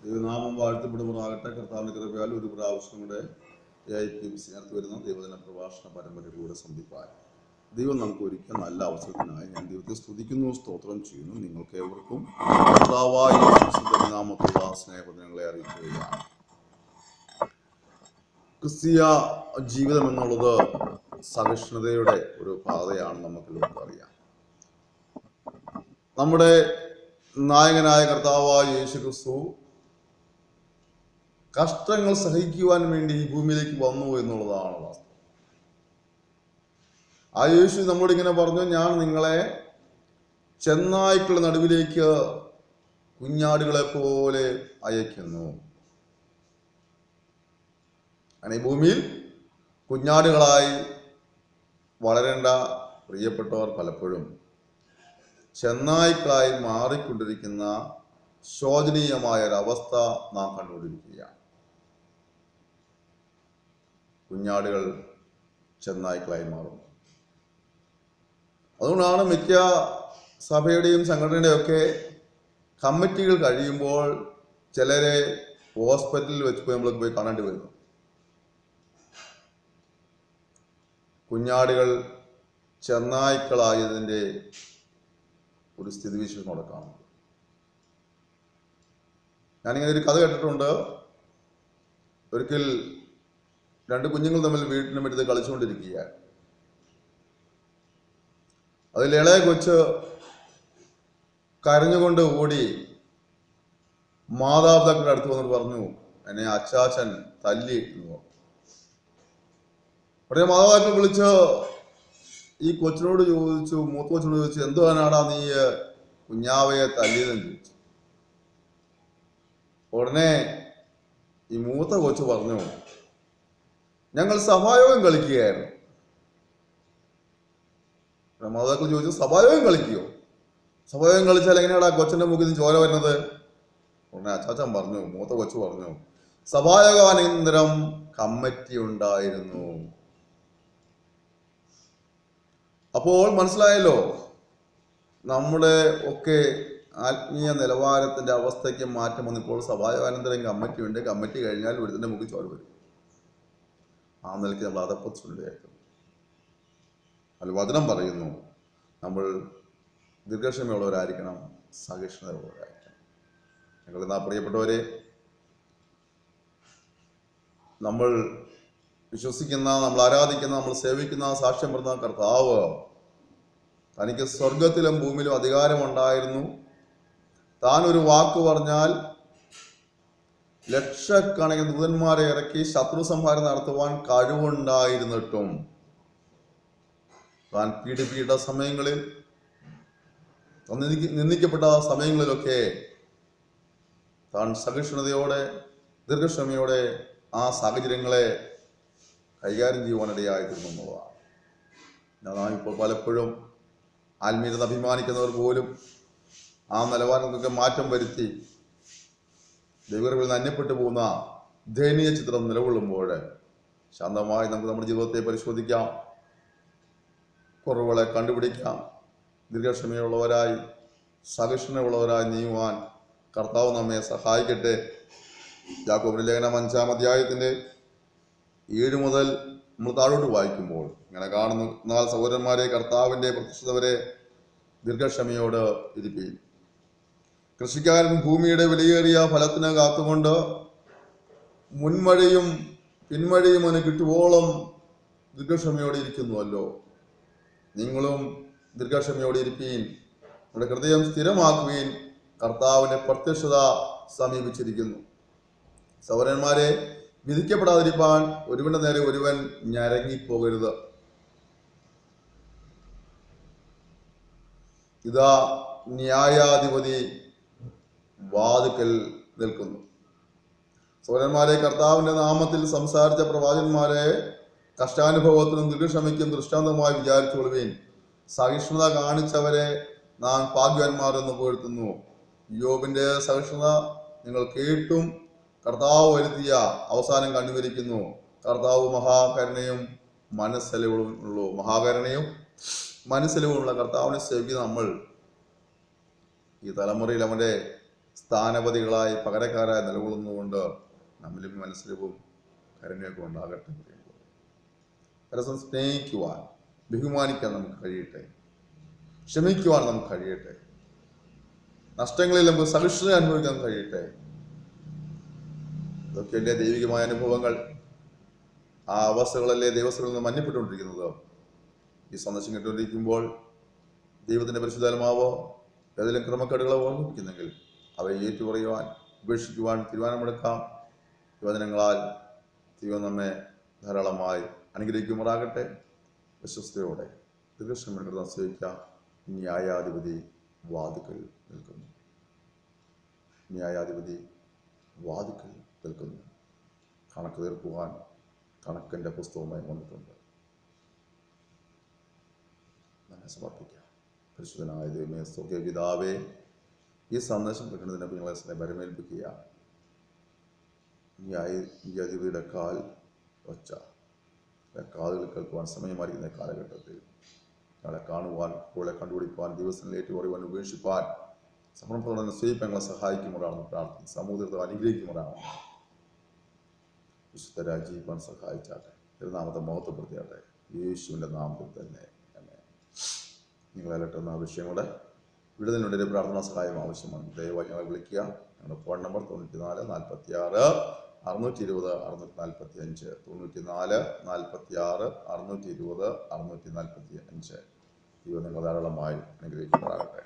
ദൈവനാമം വാഴ്ത്തപ്പെടുമാറാകട്ടെ. കർത്താവിൻ്റെ കൃപയാൽ ഒരു പ്രാവശ്യം കൂടെ AIPMC നടത്തി വരുന്ന ദൈവദിന പ്രഭാഷണ പരമ്പരയിലൂടെ സന്ധിപ്പാൻ ദൈവം നമുക്ക് ഒരുക്കിയ നല്ല അവസരത്തിനായി ഞാൻ ദൈവത്തെ സ്തുതിക്കുന്നു, സ്തോത്രം ചെയ്യുന്നു. നിങ്ങൾക്ക് ഏവർക്കും കർത്താവായ യേശുക്രിസ്തുവിന്റെ നാമത്തിലുള്ള സ്നേഹവചനങ്ങളെ അറിയിക്കുകയാണ്. ക്രിസ്തീയ ജീവിതം എന്നുള്ളത് സഹിഷ്ണുതയുടെ ഒരു പാതയാണ്. നമുക്കെല്ലാവർക്കും അറിയാം. നമ്മുടെ നായകനായ കർത്താവായ യേശുക്രിസ്തു കഷ്ടങ്ങൾ സഹിക്കുവാൻ വേണ്ടി ഈ ഭൂമിയിലേക്ക് വന്നു എന്നുള്ളതാണ് വാസ്തവം. ആ യേശു നമ്മളോട് ഇങ്ങനെ പറഞ്ഞു, ഞാൻ നിങ്ങളെ ചെന്നായ്ക്കളുടെ നടുവിലേക്ക് കുഞ്ഞാടുകളെ പോലെ അയക്കുന്നു. അങ്ങനെ ഈ ഭൂമിയിൽ കുഞ്ഞാടുകളായി വളരേണ്ട പ്രിയപ്പെട്ടവർ പലപ്പോഴും ചെന്നായ്ക്കളായി മാറിക്കൊണ്ടിരിക്കുന്ന ശോചനീയമായ ഒരവസ്ഥ നാം കണ്ടുകൊണ്ടിരിക്കുകയാണ്. കുഞ്ഞാടുകൾ ചെന്നായ്ക്കളായി മാറും. അതുകൊണ്ടാണ് മിക്ക സഭയുടെയും സംഘടനയുടെയും ഒക്കെ കമ്മിറ്റികൾ കഴിയുമ്പോൾ ചിലരെ ഹോസ്പിറ്റലിൽ വെച്ച് നമ്മൾ പോയി കാണേണ്ടി വരുന്നു. കുഞ്ഞാടുകൾ ചെന്നായ്ക്കളായതിൻ്റെ ഒരു സ്ഥിതിവിശേഷം അവിടെ കാണുന്നു. ഞാനിങ്ങനെ ഒരു കഥ കേട്ടിട്ടുണ്ട്. ഒരിക്കൽ രണ്ട് കുഞ്ഞുങ്ങൾ തമ്മിൽ വീട്ടിന് മുറ്റത്ത് കളിച്ചുകൊണ്ടിരിക്കുകയാണ്. അതിൽ ഇളയ കൊച്ച് കരഞ്ഞുകൊണ്ട് ഓടി മാതാപിതാക്കളുടെ അടുത്ത് വന്നിട്ട് പറഞ്ഞു, എന്നെ അച്ചാച്ചൻ തല്ലി എന്ന് പറഞ്ഞു. ഉടനെ മാതാപിതാക്കൾ വിളിച്ച് ഈ കൊച്ചിനോട് ചോദിച്ചു, മൂത്ത കൊച്ചിനോട് ചോദിച്ചു, എന്തുവാനാടാ നീ കുഞ്ഞാവയെ തല്ലിയതെന്ന് ചോദിച്ചു. ഉടനെ ഈ മൂത്ത കൊച്ചു പറഞ്ഞു, ഞങ്ങൾ സഭായോഗം കളിക്കുകയായിരുന്നു. മാതാക്കൾ ചോദിച്ചു, സഭായോഗം കളിക്കുകയോ? സഭായോഗം കളിച്ചാൽ എങ്ങനെയാടാ കൊച്ചിന്റെ മുഖത്ത് ചോര വരുന്നത്? ഉടനെ അച്ചാച്ചൻ പറഞ്ഞു, മൂത്ത കൊച്ചു പറഞ്ഞു, സഭായോഗാനന്തരം കമ്മിറ്റി ഉണ്ടായിരുന്നു. അപ്പോൾ മനസ്സിലായല്ലോ, നമ്മുടെ ഒക്കെ ആത്മീയ നിലവാരത്തിന്റെ അവസ്ഥയ്ക്ക് മാറ്റം വന്നിപ്പോൾ സഭായോഗാനന്തരം കമ്മിറ്റി ഉണ്ട്. കമ്മിറ്റി കഴിഞ്ഞാൽ ഒരുത്തിന്റെ മുഖം ചോര വരും. ആ നിലയ്ക്ക് നമ്മൾ അതപ്പച്ചുണ്ടായിരുന്നു. അതിൽ വചനം പറയുന്നു, നമ്മൾ ദീർഘക്ഷമയുള്ളവരായിരിക്കണം, സഹിഷ്ണുതയുള്ളവരായിരിക്കണം. ഞങ്ങൾ എന്നാ പ്രിയപ്പെട്ടവരെ, നമ്മൾ വിശ്വസിക്കുന്ന, നമ്മൾ ആരാധിക്കുന്ന, നമ്മൾ സേവിക്കുന്ന, സാക്ഷ്യം പറയുന്ന കർത്താവ് തനിക്ക് സ്വർഗത്തിലും ഭൂമിയിലും അധികാരമുണ്ടായിരുന്നു. താൻ ഒരു വാക്ക് പറഞ്ഞാൽ ലക്ഷക്കണക്കിന് ദൂതന്മാരെ ഇറക്കി ശത്രു സംഹാരം നടത്തുവാൻ കഴിവുണ്ടായിരുന്നിട്ടും താൻ പീഡിപ്പിക്കേണ്ട സമയങ്ങളിൽ, നിന്ദിക്കപ്പെട്ട സമയങ്ങളിലൊക്കെ താൻ സഹിഷ്ണുതയോടെ ദീർഘക്ഷമയോടെ ആ സാഹചര്യങ്ങളെ കൈകാര്യം ചെയ്യുവാനിടയായിരുന്നു എന്നുള്ളതാണ്. നാം ഇപ്പോൾ പലപ്പോഴും ആത്മീയത അഭിമാനിക്കുന്നവർ പോലും ആ നിലവാരങ്ങൾക്കൊക്കെ മാറ്റം വരുത്തി ദൈവങ്ങളിൽ നിന്ന് അന്യപ്പെട്ടു പോകുന്ന ദയനീയ ചിത്രം നിലകൊള്ളുമ്പോൾ ശാന്തമായി നമുക്ക് നമ്മുടെ ജീവിതത്തെ പരിശോധിക്കാം, കുറവുകളെ കണ്ടുപിടിക്കാം, ദീർഘക്ഷമയുള്ളവരായി സഹിഷ്ണുതയുള്ളവരായി നീങ്ങുവാൻ കർത്താവ് നമ്മെ സഹായിക്കട്ടെ. യാക്കോബിന്റെ ലേഖനം 5-ാം അധ്യായത്തിന്റെ 7 മുതൽ നമ്മൾ താഴോട്ട് വായിക്കുമ്പോൾ ഇങ്ങനെ കാണുന്നു, എന്നാൽ സഹോദരന്മാരെ, കർത്താവിന്റെ പ്രത്യക്ഷത വരെ ദീർഘക്ഷമയോട് ഇരിപ്പീൻ. കൃഷിക്കാരൻ ഭൂമിയുടെ വിലയേറിയ ഫലത്തിന് കാത്തുകൊണ്ട് മുൻമഴയും പിന്മഴയും അവന് കിട്ടുവോളം ദീർഘക്ഷമയോടെ ഇരിക്കുന്നുവല്ലോ. നിങ്ങളും ദീർഘക്ഷമയോടെ ഇരിപ്പീൻ, നമ്മുടെ ഹൃദയം സ്ഥിരമാക്കുവീൻ, കർത്താവിന്റെ പ്രത്യക്ഷത സമീപിച്ചിരിക്കുന്നു. സഹോദരന്മാരെ, വിധിക്കപ്പെടാതിരിക്കാൻ ഒരുവന്റെ നേരെ ഒരുവൻ ഞരങ്ങിപ്പോകരുത്. ഇതാ ന്യായാധിപതി വാതിക്കൽ നിൽക്കുന്നു. സഹോദരന്മാരെ, കർത്താവിന്റെ നാമത്തിൽ സംസാരിച്ച പ്രവാചകന്മാരെ കഷ്ടാനുഭവത്തിനും ദീർഘക്ഷമയ്ക്കും ദൃഷ്ടാന്തമായി വിചാരിച്ചുകൊള്ളുവീൻ. സഹിഷ്ണുത കാണിച്ചവരെ നാം ഭാഗ്യവാന്മാർ എന്ന് പുകഴ്ത്തുന്നു. യോബിന്റെ സഹിഷ്ണുത നിങ്ങൾ കേട്ടും കർത്താവ് വരുത്തിയ അവസാനം കണ്ടുവരിക്കുന്നു. കർത്താവ് മഹാകരുണയും മനസ്സലിവുമുള്ള കർത്താവിനെ സേവിക്കുന്ന നമ്മൾ ഈ തലമുറയിൽ അവൻ്റെ സ്ഥാനപതികളായി പകരക്കാരായി നിലകൊള്ളുന്നതുകൊണ്ട് നമ്മിലും മനസ്സിലും കരുണയൊക്കെ ഉണ്ടാകട്ടെ. പരസ്പരം സ്നേഹിക്കുവാൻ, ബഹുമാനിക്കാൻ നമുക്ക് കഴിയട്ടെ. ക്ഷമിക്കുവാൻ നമുക്ക് കഴിയട്ടെ. നഷ്ടങ്ങളിൽ നമുക്ക് സഹിഷ്ണുത അനുഭവിക്കാൻ കഴിയട്ടെ. ഇതൊക്കെയല്ലേ ദൈവികമായ അനുഭവങ്ങൾ. ആ അവസ്ഥകളല്ലേ ദൈവസ്ഥകളിൽ നിന്ന് മഞ്ഞപ്പെട്ടുകൊണ്ടിരിക്കുന്നത്. ഈ സന്ദേശം കേട്ടുകൊണ്ടിരിക്കുമ്പോൾ ദൈവത്തിൻ്റെ പരിശുദ്ധാത്മാവോ ഏതെങ്കിലും ക്രമക്കേടുകളോ ഓർമ്മിപ്പിക്കുന്നെങ്കിൽ അവയെ ഏറ്റുപറയുവാൻ, ഉപേക്ഷിക്കുവാൻ തീരുമാനമെടുക്കാം. യുവജനങ്ങളാൽ ദൈവം നമ്മെ ധാരാളമായി അനുഗ്രഹിക്കുമാറാകട്ടെ. വിശ്വസ്തയോടെ ദീർഘക്ഷമയോടെ സേവിക്കാം. ന്യായാധിപതി വാതിക്കൽ നിൽക്കുന്നു. ന്യായാധിപതി വാതിക്കൽ നിൽക്കുന്നു. കണക്ക് തീർക്കുവാൻ കണക്കിൻ്റെ പുസ്തകവുമായി വന്നിട്ടുണ്ട്. നമ്മെ സമർപ്പിക്കാം. പരിശുദ്ധനായ ദൈവമേ, സ്വർഗ്ഗീയ പിതാവേ, ഈ സന്ദേശം കേൾക്കുന്നതിനെ ഞങ്ങളെ വരമേൽപ്പിക്കുക. ന്യായാധിപതിയുടെ കാൽ ഒച്ച കാതുകൾ കേൾക്കുവാൻ സമയമായിരിക്കുന്ന കാലഘട്ടത്തിൽ ഞങ്ങളെ കാണുവാൻ, കൂടെ കണ്ടുപിടിപ്പാൻ, ദിവസങ്ങളിൽ ഏറ്റുപറയുവാൻ, ഉപേക്ഷിപ്പാൻ, സമർപ്പണത്തോടെ സ്വീകരിപ്പാൻ ഞങ്ങളെ സഹായിക്കുമ്പോഴാണെന്ന് പ്രാർത്ഥിക്കും. സമൂഹത്തെ അനുഗ്രഹിക്കുമ്പോഴാണ് വിശുദ്ധരായി ജീവിക്കാൻ സഹായിച്ചാട്ടെ. തിരുനാമത്തെ മഹത്വപ്പെടുത്തിയാട്ടെ. യേശുവിൻ്റെ നാമത്തിൽ തന്നെ. നിങ്ങളെല്ലാം വിഷയങ്ങളുടെ വിടുതലിനുള്ളിൽ പ്രാർത്ഥനാ സഹായം ആവശ്യമാണ്. ദയവായി ഞങ്ങളെ വിളിക്കുക. ഞങ്ങളുടെ ഫോൺ നമ്പർ 94 46 620 645 94 46 620 645. ദൈവം നിങ്ങൾ ധാരാളമായി അനുഗ്രഹിക്കുമാറാകട്ടെ.